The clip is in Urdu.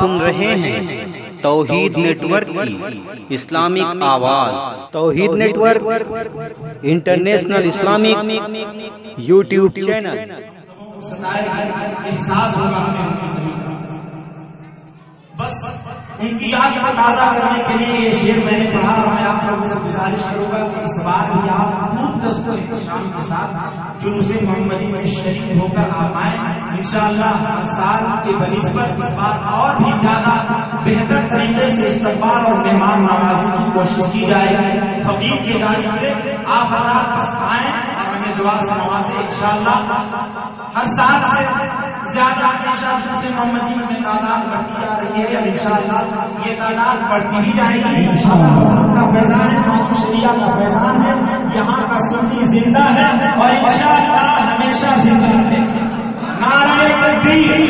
سن رہے ہیں توحید نیٹ ورک کی اسلامک آواز۔ Tawheed network international Islamic YouTube channel. احساس ہوگا بس ان کی یاد کو تازہ کرنے کے لیے یہ شعر میں نے پڑھا، اور میں آپ لوگوں سے گزارش کروں گا کہ اس بار بھی آپ خوب دست و احتشام کے ساتھ جلوس محمدی میں شریک ہو کر آپ آئیں۔ انشاءاللہ ہر سال کے بنسبت اس بار اور بھی زیادہ بہتر طریقے سے استقبال اور مہمان نوازی کی کوشش کی جائے گی۔ فقیر کی جانب سے آپ حضرات بس آئیں اور ہمیں دعا سے نوازیں۔ انشاءاللہ ہر سال سے زیادہ ہمیشہ جلوس محمدی میں تعداد بڑھتی جا رہی ہے، اور انشاءاللہ یہ تعداد بڑھتی ہی جائے گی۔ انشاءاللہ کا فیضان ہے، قانون شریعہ کا فیضان ہے، یہاں کا سنی زندہ ہے اور انشاءاللہ ہمیشہ زندہ ہے۔ نعرہ تکبیر،